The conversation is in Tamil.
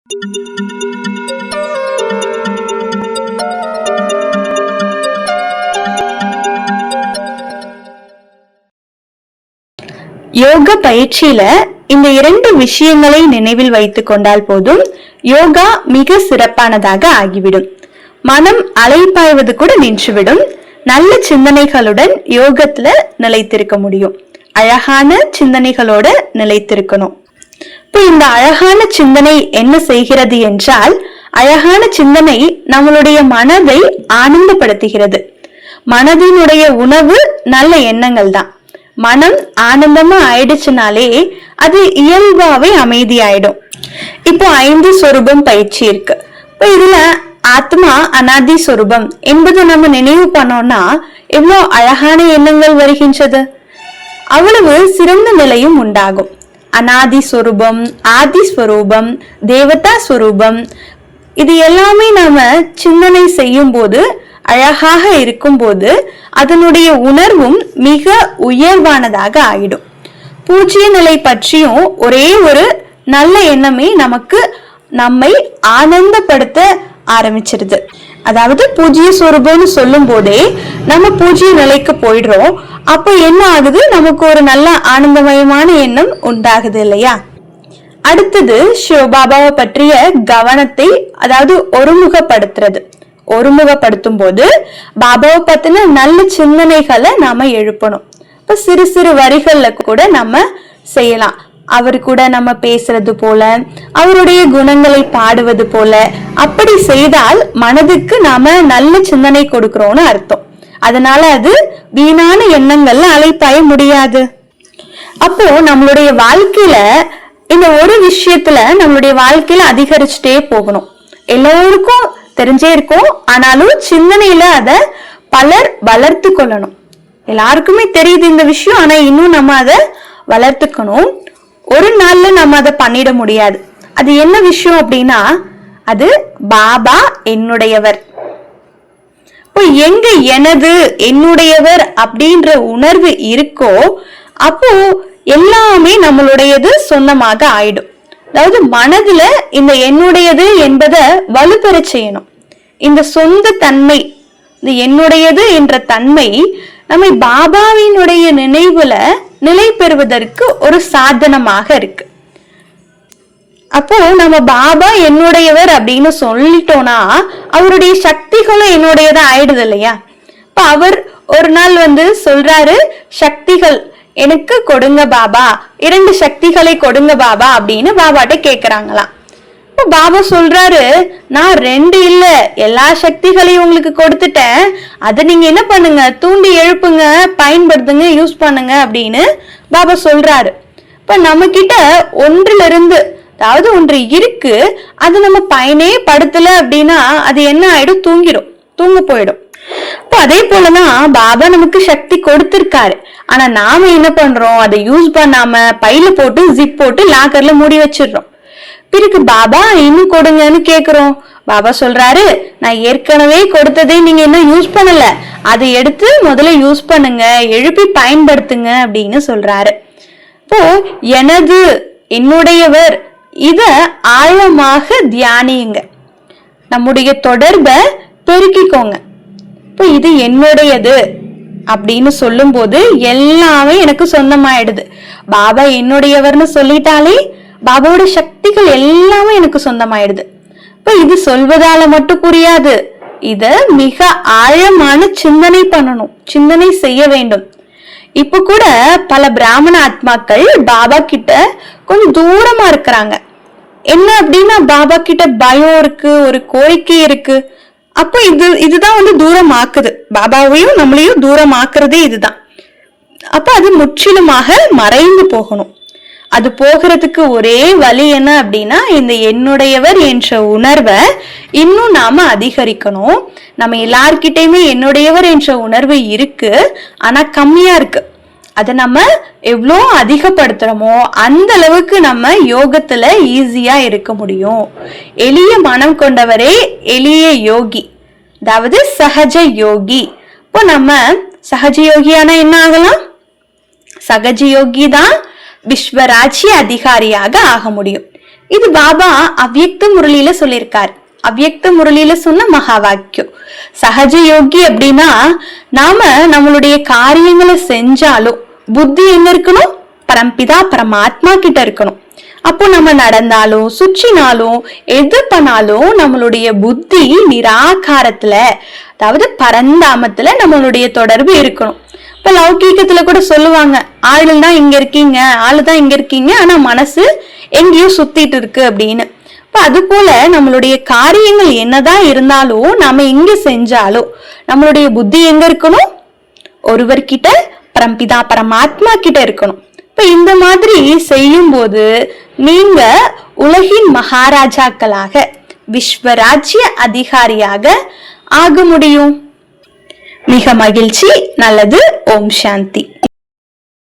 யோக பயிற்சியில இந்த 2 விஷயங்களை நினைவில் வைத்துக் கொண்டால் போதும், யோகா மிக சிறப்பானதாக ஆகிவிடும். மனம் அலைப்பாய்வது கூட நின்றுவிடும். நல்ல சிந்தனைகளுடன் யோகத்துல நிலைத்திருக்க முடியும். அழகான சிந்தனைகளோட நிலைத்திருக்கணும். இப்ப இந்த அழகான சிந்தனை என்ன செய்கிறது என்றால், அழகான சிந்தனை நம்மளுடைய மனதை ஆனந்தப்படுத்துகிறது. மனதினுடைய உணவு நல்ல எண்ணங்கள் தான். மனம் ஆனந்தமா ஆயிடுச்சுனாலே அது இயல்பாவே அமைதியாயிடும். இப்போ 5 சொரூபம் பயிற்சி இருக்கு. இப்போ இதுல ஆத்மா அனாதி சொரூபம் என்பது நம்ம நினைவு பண்ணோம்னா எவ்வளவு அழகான எண்ணங்கள் வருகின்றது. அவ்வளவு சிறந்த நிலையும் உண்டாகும். அனாதி சொரூபம், ஆதி ஸ்வரூபம், தேவதா ஸ்வரூபம், இது எல்லாமே நாம சிந்தனை செய்யும் போது, அழகாக இருக்கும் போது அதனுடைய உணர்வும் மிக உயர்வானதாக ஆயிடும். பூஜ்ய நிலை பற்றியும் ஒரே ஒரு நல்ல எண்ணமே நம்மை ஆனந்தப்படுத்த ஆரம்பிச்சிருது. அதாவது பூஜ்ய ஸ்வரூபம்னு சொல்லும் போதே நம்ம பூஜ்ய நிலைக்கு போயிடுறோம். அப்ப என்ன ஆகுது, நமக்கு ஒரு நல்ல ஆனந்தமயமான எண்ணம் உண்டாகுது இல்லையா? அடுத்தது சிவபாபாவை பற்றிய கவனத்தை, அதாவது ஒருமுகப்படுத்துறது. ஒருமுகப்படுத்தும் போது பாபாவை பத்தின நல்ல சிந்தனைகளை நாம எழுப்பணும். இப்ப சிறு சிறு வரிகள்ல கூட நம்ம செய்யலாம். அவர் கூட நம்ம பேசுறது போல, அவருடைய குணங்களை பாடுவது போல. அப்படி செய்தால் மனதுக்கு நாம நல்ல சிந்தனை கொடுக்கிறோம்னு அர்த்தம். அதனால அது வீணான எண்ணங்கள்ல அலைப்பாய முடியாது. அப்போ நம்மளுடைய வாழ்க்கையில இந்த ஒரு விஷயத்துல நம்மளுடைய வாழ்க்கையில அதிகரிச்சுட்டே போகணும். எல்லோருக்கும் தெரிஞ்சே இருக்கும், ஆனாலும் சிந்தனையில அத பலர் வளர்த்து கொள்ளணும். எல்லாருக்குமே தெரியுது இந்த விஷயம், ஆனா இன்னும் நம்ம அதை வளர்த்துக்கணும். ஒரு நாள்ல நம்ம அதை பண்ணிட முடியாது. அது என்ன விஷயம் அப்படின்னா, அது பாபா என்னுடையவர். இப்போ எங்க எனது என்னுடையவர் அப்படின்ற உணர்வு இருக்கோ, அப்போ எல்லாமே நம்மளுடையது சொந்தமாக ஆயிடும். அதாவது மனதுல இந்த என்னுடையது என்பதை வலுப்பெற செய்யணும். இந்த சொந்த தன்மை, இந்த என்னுடையது என்ற தன்மை நம்மை பாபாவினுடைய நினைவுல நிலை பெறுவதற்கு ஒரு சாதனமாக இருக்கு. அப்போ நம்ம பாபா என்னுடையவர் அப்படின்னு சொல்லிட்டோம்னா அவருடைய சக்திகளும் என்னுடையதா ஆயிடுது இல்லையா? இப்ப அவர் ஒரு நாள் சொல்றாரு, சக்திகள் எனக்கு கொடுங்க பாபா, 2 சக்திகளை கொடுங்க பாபா அப்படின்னு பாபாட்ட கேக்குறாங்களாம். இப்ப பாபா சொல்றாரு, நான் 2 இல்ல, எல்லா சக்திகளையும் உங்களுக்கு கொடுத்துட்டேன். அதை நீங்க என்ன பண்ணுங்க, தூண்டி எழுப்புங்க, பயன்படுத்துங்க, யூஸ் பண்ணுங்க அப்படின்னு பாபா சொல்றாரு. இப்ப நம்ம கிட்ட ஒன்றிலிருந்து, அதாவது ஒன்று இருக்கு, அது நம்ம பயனே படுத்தல அப்படின்னா அது என்ன ஆயிடும், தூங்க போயிடும். இப்போ அதே போலதான் பாபா நமக்கு சக்தி கொடுத்திருக்காரு. ஆனா நாம என்ன பண்றோம், அதை யூஸ் பண்ணாம பையில போட்டு ஜிப் போட்டு லாக்கர்ல மூடி வச்சிடுறோம். பிறகு பாபா இன்னும் கொடுங்கன்னு கேக்குறோம். பாபா சொல்றாரு, நான் ஏற்கனவே கொடுத்ததே நீங்க என்ன யூஸ் பண்ணல, அதை எடுத்து முதல்ல யூஸ் பண்ணுங்க, எழுப்பி பயன்படுத்துங்க அப்படின்னு சொல்றாரு. இப்போ எனது என்னுடையவர் இத ஆழமாக தியானியுங்க. நம்முடைய தொடர்பை பெருக்கிக்கோங்க. இப்போ இது என்னுடையது அப்படின்னு சொல்லும் போது எல்லாமே எனக்கு சொந்தமாயிடுது. பாபா என்னுடையவர்னு சொல்லிட்டாலே பாபாவோட சக்திகள் எல்லாமே எனக்கு சொந்தமாயிடுது. இப்ப இது சொல்வதால மட்டும் புரியாது, இத மிக ஆழமான சிந்தனை பண்ணணும், சிந்தனை செய்ய வேண்டும். இப்ப கூட பல பிராமண ஆத்மாக்கள் பாபா கிட்ட கொஞ்சம் தூரமா இருக்கிறாங்க. என்ன அப்படின்னா, பாபா கிட்ட பயம் இருக்கு, ஒரு கோரிக்கை இருக்கு. அப்ப இதுதான் தூரம் ஆக்குது, பாபாவையும் நம்மளையும் தூரம் ஆக்குறதே இதுதான். அப்ப அது முற்றிலுமாக மறைந்து போகணும். அது போகிறதுக்கு ஒரே வழி என்ன அப்படின்னா, இந்த என்னுடையவர் என்ற உணர்வை இன்னும் நாம அதிகரிக்கணும். நம்ம எல்லார்கிட்டயுமே என்னுடையவர் என்ற உணர்வு இருக்கு, ஆனா கம்மியா இருக்கு. அதை நம்ம எவ்வளோ அதிகப்படுத்துறோமோ அந்த அளவுக்கு நம்ம யோகத்துல ஈஸியா இருக்க முடியும். எளிய மனம் கொண்டவரே எளிய யோகி, அதாவது சகஜ யோகி. இப்போ நம்ம சகஜ யோகியான என்ன ஆகலாம், சகஜ யோகி தான் விஸ்வராஜ்ய அதிகாரியாக ஆக முடியும். இது பாபா அவ்யக்த முரளியில சொல்லியிருக்காரு. அவ்யக்த முரளியில சொன்ன மகா வாக்கியம். சகஜ யோகி அப்படின்னா நாம நம்மளுடைய காரியங்களை செஞ்சாலும் புத்தி எங்க இருக்கணும்? பரம்பிதா பரமாத்மா கிட்ட இருக்கணும். அப்போ நம்ம நடந்தாலும் சுற்றினாலும் எது பண்ணாலும் நம்மளுடைய புத்தி நிராகாரத்துல, அதாவது பரந்தாமத்துல நம்மளுடைய தொடர்பு இருக்கணும். இப்ப லௌகீகத்துல கூட சொல்லுவாங்க, ஆளுதான் இங்க இருக்கீங்க, ஆளுதான் இங்க இருக்கீங்க, ஆனா மனசு எங்கேயோ சுத்திட்டு இருக்கு அப்படின்னு. இப்ப அது போல நம்மளுடைய காரியங்கள் என்னதான் இருந்தாலும் நாம எங்க செஞ்சாலும் நம்மளுடைய புத்தி எங்க இருக்கணும்? ஒருவர்கிட்ட, பரம்பிதா பரமாத்மா கிட்ட இருக்கணும். இப்ப இந்த மாதிரி செய்யும் போது நீங்க உலகின் மகாராஜாக்களாக, விஸ்வராஜ்ய அதிகாரியாக ஆக முடியும். மிக மகிழ்ச்சி. நல்லது. ஓம் சாந்தி.